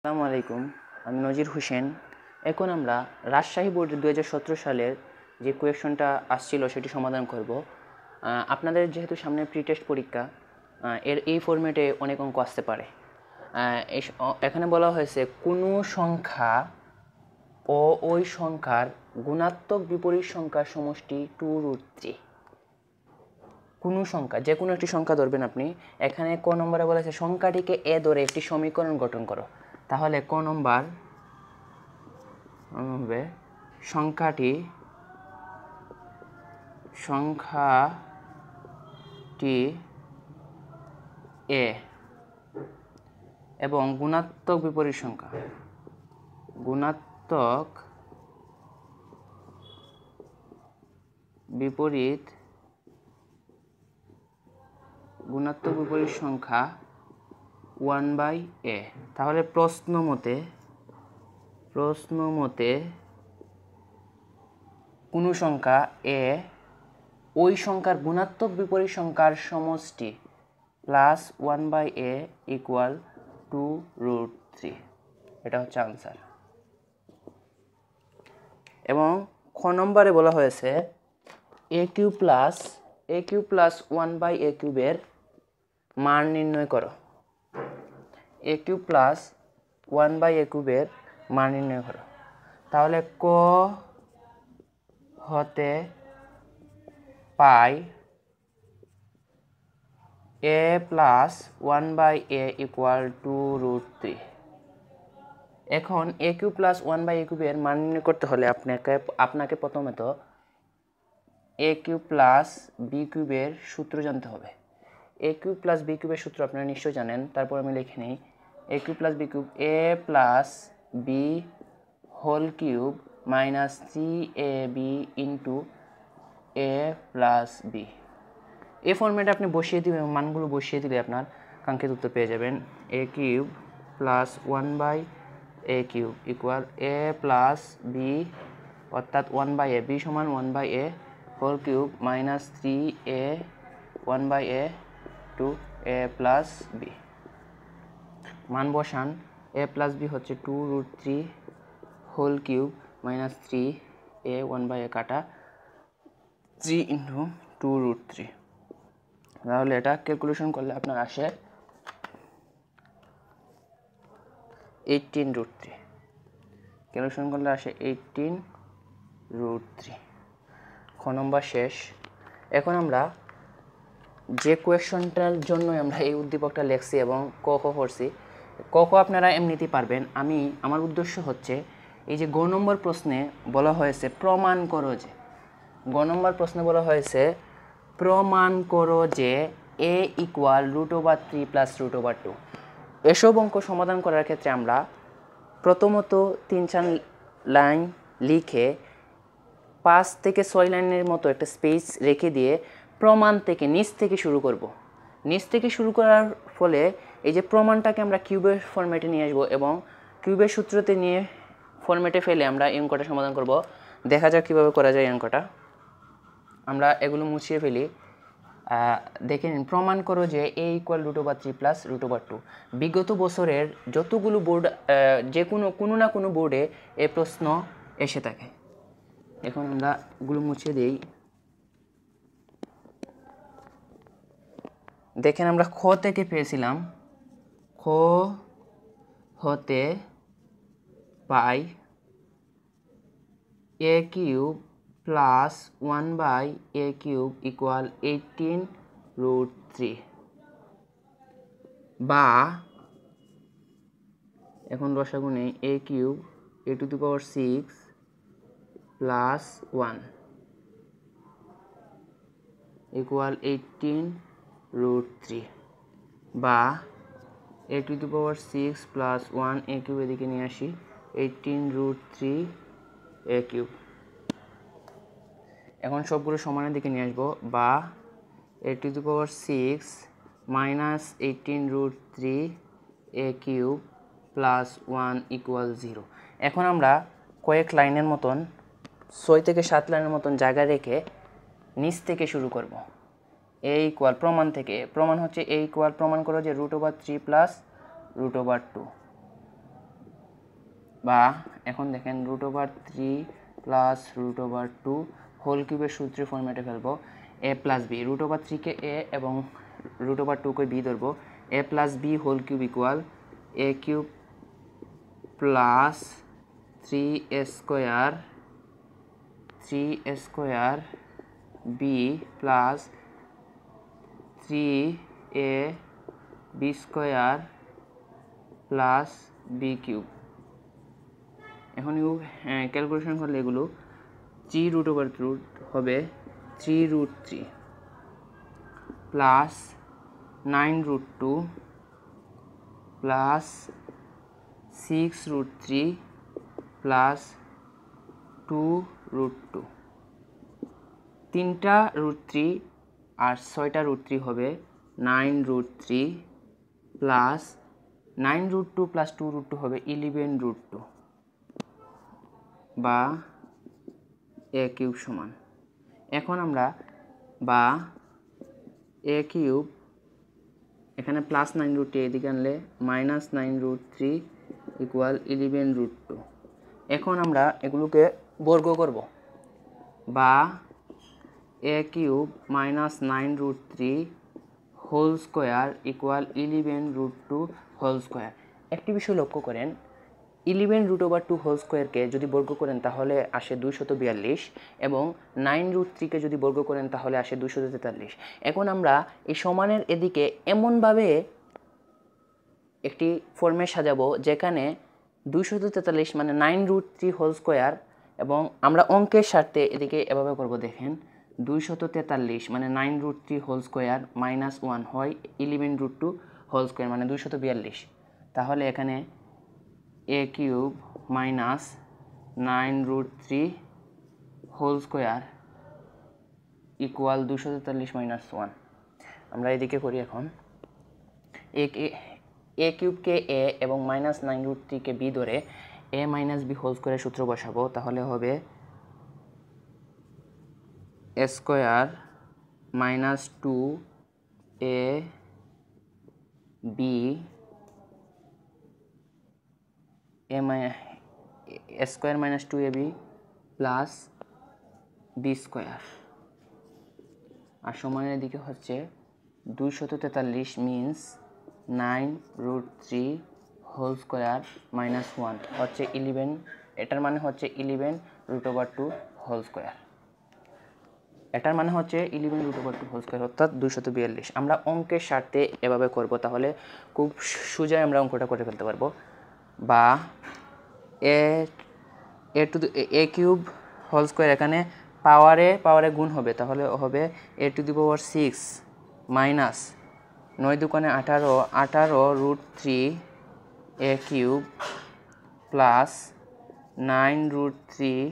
আসসালামু আলাইকুম, আমি নজির হোসেন। এখন আমরা রাজশাহী বোর্ডের 2017 সালের যে কোয়েশনটা আসছিল সেটি সমাধান করব। আপনাদের যেহেতু সামনে প্রি টেস্ট পরীক্ষা, এই ফরম্যাটে অনেক অঙ্ক আসতে পারে। এখানে বলা হয়েছে কোনো সংখ্যা ও ওই সংখ্যার গুণাত্মক বিপরীত সংখ্যার সমষ্টি 2√3। কোনো সংখ্যা, যে কোনো একটি সংখ্যা ধরবেন আপনি। এখানে ক নম্বরে বলেছে সংখ্যাটিকে এ ধরে একটি সমীকরণ গঠন করো। তাহলে ক নম্বর হবে সংখ্যাটি এ এবং গুণাত্মক বিপরীত সংখ্যা বিপরীত সংখ্যা 1/a। তাহলে প্রশ্ন মতে কোনো সংখ্যা এ ওই সংখ্যার গুণাত্মক বিপরীত সংখ্যার সমষ্টি প্লাস 1/a ইকুয়াল 2√3। এটা হচ্ছে আনসার। এবং খ নম্বরে বলা হয়েছে a কিউব প্লাস 1/a কিউবের মান নির্ণয় করো। a কিউব প্লাস 1/a কিউবের মান নির্ণয় করো। তাহলে ক হতে পাই a প্লাস 1/a ইকুয়াল 2√3। এখন a কিউব প্লাস 1/a কিউবের মান নির্ণয় করতে হলে আপনাকে প্রথমত a কিউব প্লাস b কিউবের সূত্র জানতে হবে। a কিউব প্লাস b কিউবের সূত্র আপনারা নিশ্চয়ই জানেন। তারপর আমি লিখে নিই a cube plus b cube a plus b whole cube minus 3ab into a plus b। এই ফর্মেটে আপনি বসিয়ে দিবেন, মানগুলো বসিয়ে দিলে আপনার কাঙ্ক্ষিত উত্তর পেয়ে যাবেন। a cube plus 1/a cube equal a plus b অর্থাৎ 1/a, b সমান 1/a whole cube minus 3a 1/a to a plus b। মান বসান। a প্লাস b হচ্ছে 2√3 whole cube minus 3a 1/a কাটা 3 ইন্টু 2√3। তাহলে এটা ক্যালকুলেশন করলে আপনার আসে 18√3। ক্যালকুলেশন করলে আসে 18√3। খ নম্বর শেষ। এখন আমরা যে কোয়েশনটার জন্য আমরা এই উদ্দীপকটা লিখছি এবং ক খ করছি, ক খ আপনারা এমনিতেই পারবেন। আমার উদ্দেশ্য হচ্ছে এই যে গ নম্বর প্রশ্নে বলা হয়েছে প্রমাণ করো যে, গ নম্বর প্রশ্নে বলা হয়েছে প্রমাণ করো যে a ইকুয়াল √3 প্লাস √2। এসব অঙ্ক সমাধান করার ক্ষেত্রে আমরা প্রথমত 3-4 লাইন লিখে 5 থেকে 6 লাইনের মতো একটা স্পেস রেখে দিয়ে প্রমাণ থেকে নিচ থেকে শুরু করব। নিচ থেকে শুরু করার ফলে এই যে প্রমাণটাকে আমরা কিউবের ফরম্যাটে নিয়ে আসবো এবং কিউবের সূত্রতে নিয়ে ফরম্যাটে ফেলে আমরা এই অঙ্কটা সমাধান করব। দেখা যাক কীভাবে করা যায় এই অঙ্কটা। আমরা এগুলো মুছিয়ে ফেলি। দেখে নিন, প্রমাণ করো যে a ইকুয়াল √3 প্লাস √2। বিগত বছরের যতগুলো বোর্ড, যে কোনো না কোনো বোর্ডে এই প্রশ্ন এসে থাকে। এখন আমরা এগুলো মুছে দিই। দেখেন আমরা খ থেকে পেয়েছিলাম, খ হতে পাই a cube plus 1/a cube equal 18√3 বা এখন রসাগু নেই a cube a⁶ plus 1 equal 18√3 বা a⁶ প্লাস 1 a কিউব এদিকে নিয়ে আসি 18√3 a কিউব। এখন সবগুলো সমানের দিকে নিয়ে আসবো, বা a⁶ minus 18√3 a cube plus 1 equal 0। এখন আমরা কয়েক লাইনের মতন 6 থেকে 7 লাইনের মতন জায়গা রেখে নিচ থেকে শুরু করব। a ইকুয়াল প্রমাণ থেকে, প্রমাণ হচ্ছে a ইকুয়াল প্রমাণ করো যে √3 প্লাস √2 বা এখন দেখেন √3 প্লাস √2 হোল কিউবের সূত্রের ফরম্যাটে ফেলবো a প্লাস বি √3 কে a এবং √2 কে b ধরবো a plus B whole cube equal a cube plus 3a square b plus 3a b square plus b cube. এখন ক্যালকুলেশন করলে এগুলো 3√√, হবে 3√3 প্লাস 9√2 প্লাস 6√3 প্লাস 2√2। 3টা √3 আর 6টা √3 হবে 9√3 প্লাস 9√2 প্লাস 2√2 হবে 11√2 বা a কিউব সমান। এখন আমরা বা a কিউব এখানে প্লাস 9√3 এদিকে আনলে মাইনাস 9√3 ইকুয়াল 11√2। এখন আমরা এগুলোকে বর্গ করব বা a cube minus 9√3 whole square equal 11√2 whole square. একটি বিষয় লক্ষ্য করেন 11√2 হোল স্কোয়ারকে যদি বর্গ করেন তাহলে আসে 242 এবং 9√3কে যদি বর্গ করেন তাহলে আসে 243। এখন আমরা এই সমানের এদিকে এমনভাবে একটি ফর্মে সাজাবো যেখানে 243 মানে 9√3 হোল স্কোয়ার এবং আমরা অঙ্কের স্বার্থে এদিকে এভাবে করব। দেখেন 243 মানে 9√3 হোল স্কোয়ার মাইনাস 1 হয় 11√2 হোল স্কোয়ার মানে 242। তাহলে এখানে a cube minus 9√3 whole square equal 243 minus 1। আমরা এদিকে করি। এখন a কিউবকে a এবং মাইনাস 9√3কে b ধরে a মাইনাস b হোল স্কোয়ারের সূত্র বসাবো। তাহলে হবে a square minus 2ab a square minus 2ab plus b square আর সমানের দিকে হচ্ছে 243 মিনস 9√3 হোল স্কোয়ার মাইনাস 1 হচ্ছে 11। এটার মানে হচ্ছে 11√2 হোল স্কোয়ার। এটার মানে হচ্ছে 11√2 হোল স্কোয়ার অর্থাৎ 242। আমরা অঙ্কের স্বার্থে এভাবে করব তাহলে খুব সোজাই আমরা অঙ্কটা করে ফেলতে পারবো। বা a কিউব হোল স্কোয়ার এখানে পাওয়ারে গুণ হবে তাহলে হবে a⁶ মাইনাস 9 দুগুণে 18√3 a cube plus 9√3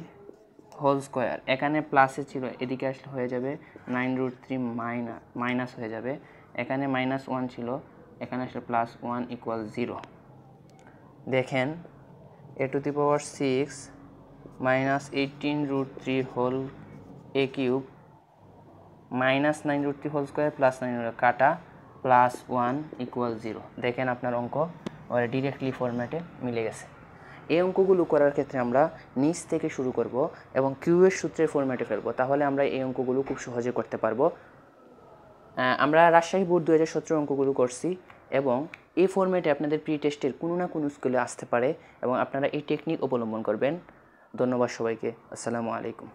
whole square. এখানে প্লাসে ছিল এদিকে আসলে হয়ে যাবে 9√3 মাইনাস হয়ে যাবে। এখানে -1 ছিল এখানে আসলে +1 ইকুয়াল 0। দেখেন a⁶ minus 18√3 whole a cube minus 9√3 whole square plus 9 কাটা +1 ইকুয়াল 0। দেখেন আপনার অঙ্ক ডিরেক্টলি ফরম্যাটে মিলে গেছে। এই অঙ্কগুলো করার ক্ষেত্রে আমরা নিচ থেকে শুরু করব এবং কিউবের সূত্রের ফরম্যাটে ফেলবো। তাহলে আমরা এই অঙ্কগুলো খুব সহজে করতে পারবো। আমরা রাজশাহী বোর্ড 2017 অঙ্কগুলো করছি এবং এই ফরম্যাটে আপনাদের প্রি টেস্টের কোনো না কোনো স্কুলে আসতে পারে এবং আপনারা এই টেকনিক অবলম্বন করবেন। ধন্যবাদ সবাইকে। আসসালামু আলাইকুম।